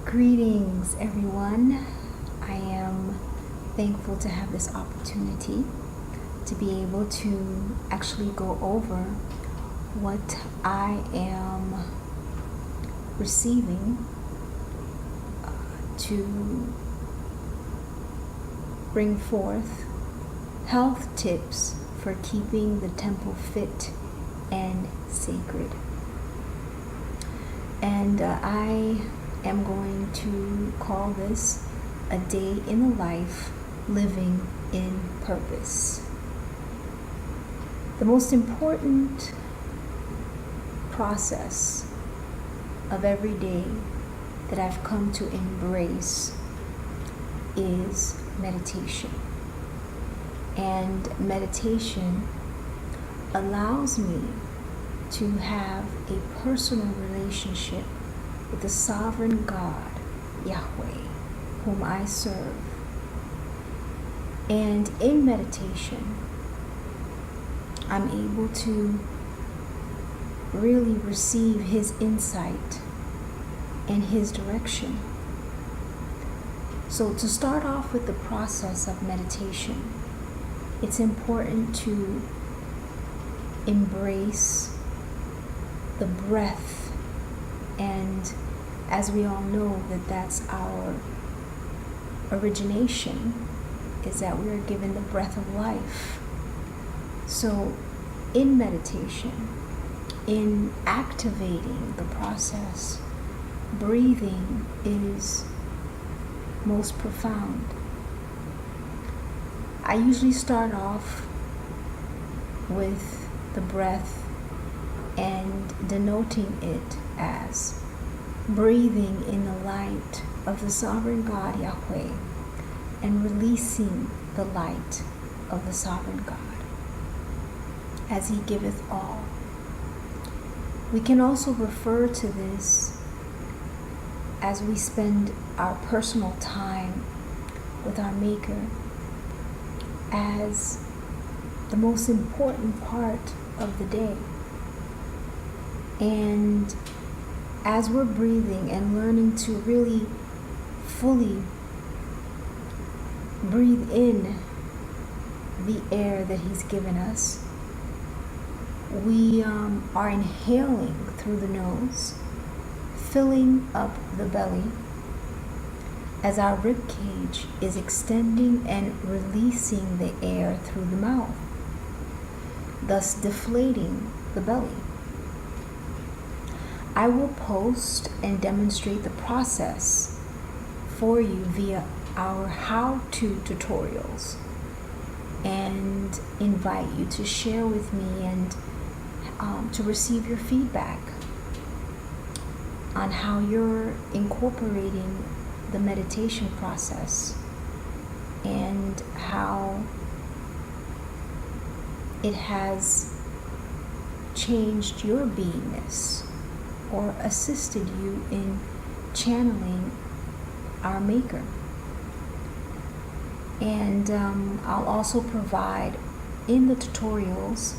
Greetings, everyone. I am thankful to have this opportunity to be able to actually go over what I am receiving to bring forth health tips for keeping the temple fit and sacred. And I am going to call this a day in the life living in purpose. The most important process of every day that I've come to embrace is meditation. And meditation allows me to have a personal relationship with the sovereign God, Yahweh, whom I serve. And in meditation, I'm able to really receive His insight and His direction. So to start off with the process of meditation, it's important to embrace the breath. And as we all know, that's our origination, is that we are given the breath of life. So in meditation, in activating the process, breathing is most profound. I usually start off with the breath and denoting it as breathing in the light of the sovereign God Yahweh and releasing the light of the sovereign God as He giveth all. We can also refer to this as we spend our personal time with our Maker as the most important part of the day. And as we're breathing and learning to really fully breathe in the air that He's given us, we are inhaling through the nose, filling up the belly as our rib cage is extending and releasing the air through the mouth, thus deflating the belly. I will post and demonstrate the process for you via our how-to tutorials and invite you to share with me and to receive your feedback on how you're incorporating the meditation process and how it has changed your beingness or assisted you in channeling our Maker. And I'll also provide in the tutorials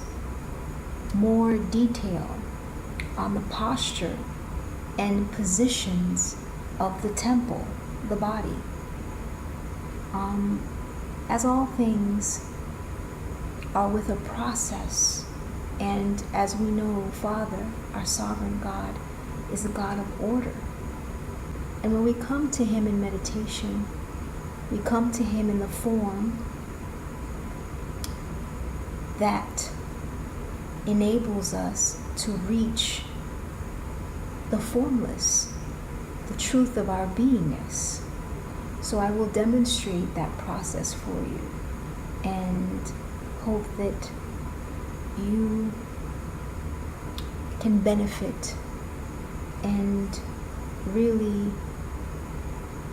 more detail on the posture and positions of the temple, the body. As all things are with a process, and as we know, Father, our sovereign God, is a God of order. And when we come to Him in meditation, we come to Him in the form that enables us to reach the formless, the truth of our beingness. So I will demonstrate that process for you and hope that you can benefit and really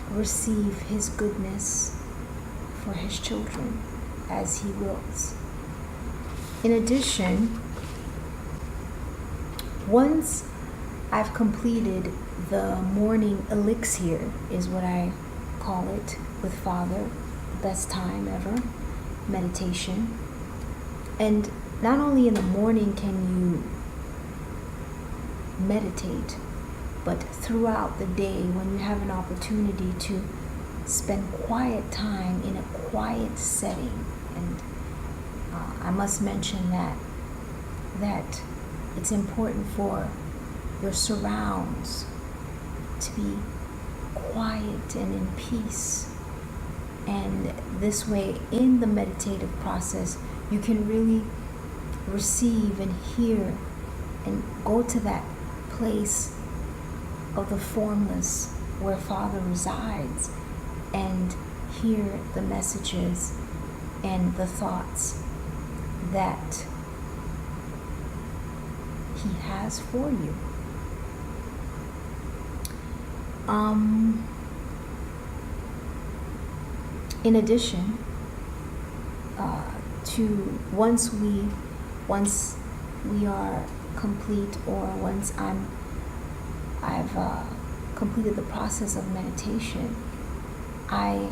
receive His goodness for His children as He wills. In addition, once I've completed the morning elixir, is what I call it, with Father, best time ever, meditation. And not only in the morning can you meditate, but throughout the day, when you have an opportunity to spend quiet time in a quiet setting. And I must mention that it's important for your surrounds to be quiet and in peace. And this way, in the meditative process, you can really receive and hear and go to that place of the formless where Father resides and hear the messages and the thoughts that He has for you. In addition to once we are complete, or once I've completed the process of meditation, I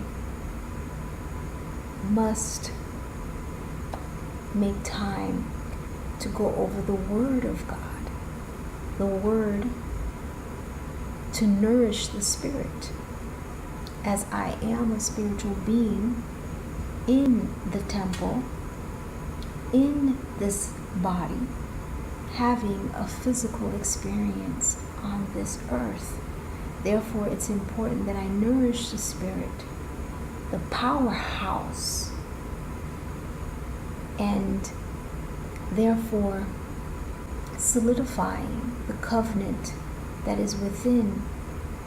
must make time to go over the Word of God, the Word to nourish the spirit, as I am a spiritual being in the temple, in this body, having a physical experience on this earth. Therefore, it's important that I nourish the spirit, the powerhouse, and therefore solidifying the covenant that is within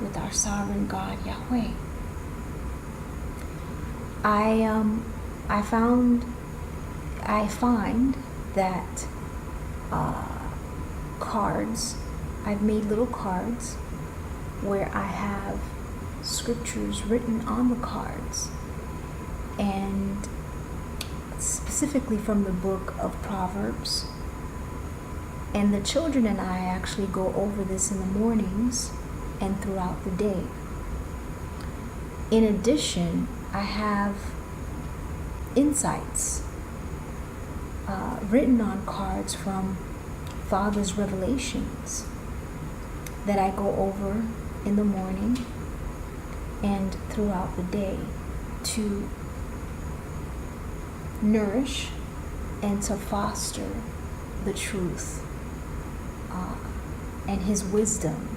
with our sovereign God, Yahweh. I find that cards, I've made little cards where I have scriptures written on the cards, and specifically from the book of Proverbs. And the children and I actually go over this in the mornings and throughout the day. In addition, I have insights written on cards from Father's revelations that I go over in the morning and throughout the day to nourish and to foster the truth and His wisdom,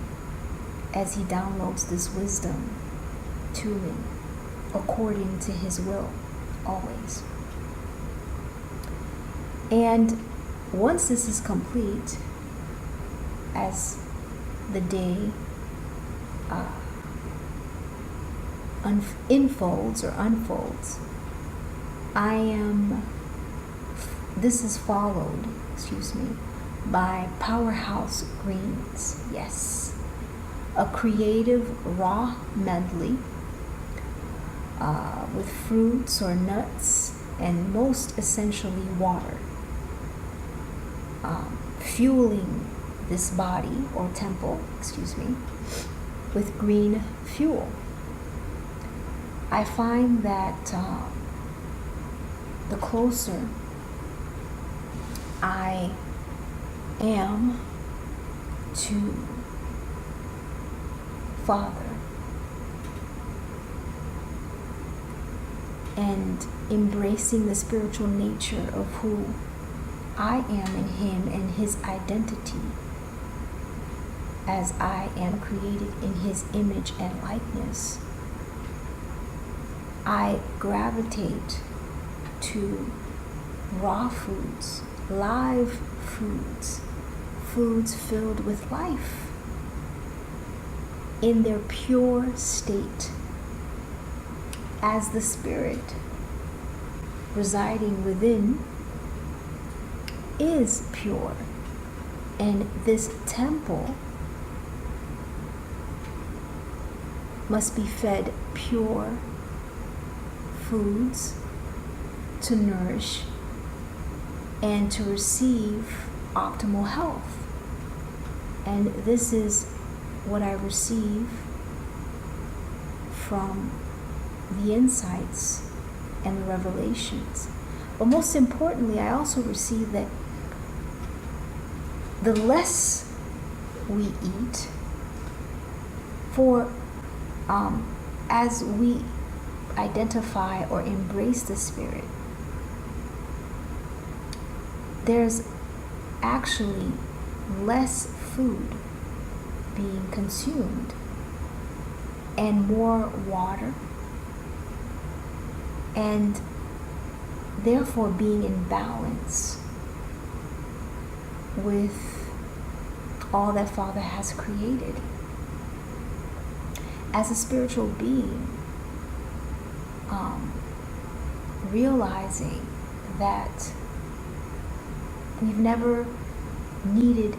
as He downloads this wisdom to me according to His will, always. And once this is complete, as the day unfolds, this is followed, by Powerhouse Greens. Yes, a creative raw medley with fruits or nuts, and most essentially water, fueling this body or temple, with green fuel. I find that the closer I am to Father and embracing the spiritual nature of who I am in Him and His identity, as I am created in His image and likeness, I gravitate to raw foods, live foods, foods filled with life in their pure state, as the Spirit residing within is pure. And this temple must be fed pure foods to nourish and to receive optimal health. And this is what I receive from the insights and the revelations. But most importantly, I also receive that the less we eat, For as we identify or embrace the Spirit, there's actually less food being consumed and more water, and therefore being in balance with all that Father has created. As a spiritual being, realizing that we've never needed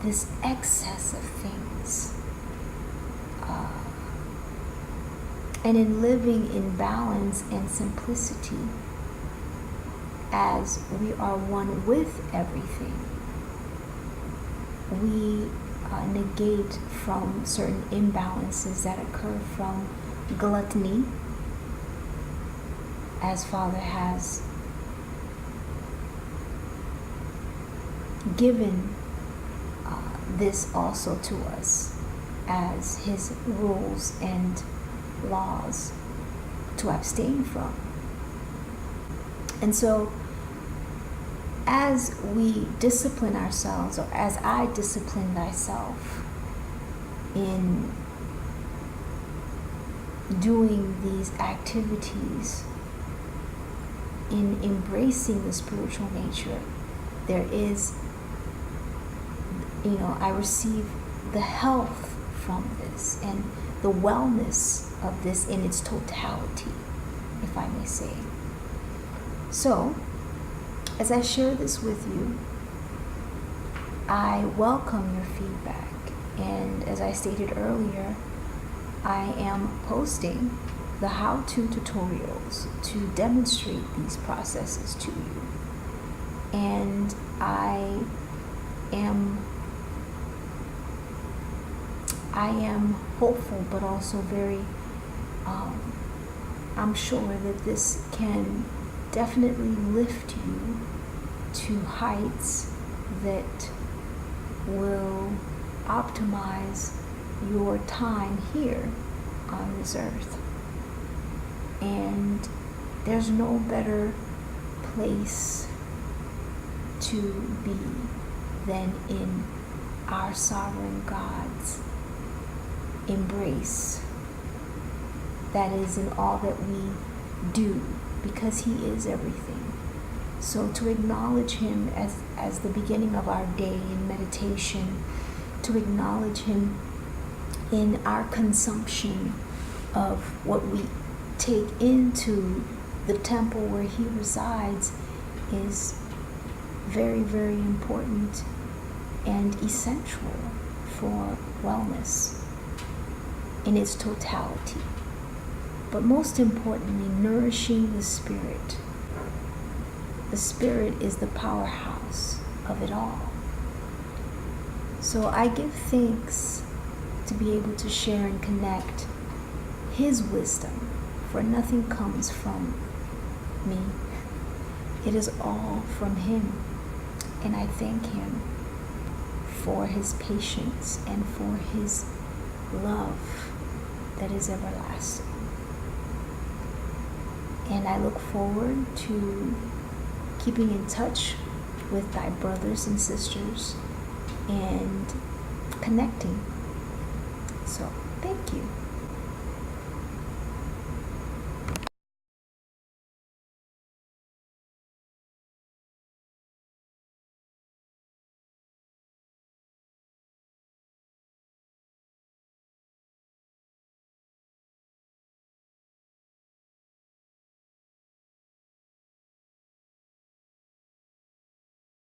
this excess of things, and in living in balance and simplicity as we are one with everything, we negate from certain imbalances that occur from gluttony, as Father has given this also to us as His rules and laws to abstain from. And so as we discipline ourselves, or as I discipline myself in doing these activities, in embracing the spiritual nature, there is, I receive the health from this and the wellness of this in its totality, if I may say. So, as I share this with you, I welcome your feedback. And as I stated earlier, I am posting the how-to tutorials to demonstrate these processes to you. And I am hopeful, but also very, I'm sure that this can definitely lift you to heights that will optimize your time here on this earth. And there's no better place to be than in our sovereign God's embrace. That is in all that we do, because He is everything. So to acknowledge Him as the beginning of our day in meditation, to acknowledge Him in our consumption of what we take into the temple where He resides, is very, very important and essential for wellness in its totality. But most importantly, nourishing the Spirit. The Spirit is the powerhouse of it all. So I give thanks to be able to share and connect His wisdom, for nothing comes from me. It is all from Him. And I thank Him for His patience and for His love that is everlasting. And I look forward to keeping in touch with thy brothers and sisters and connecting. So, thank you.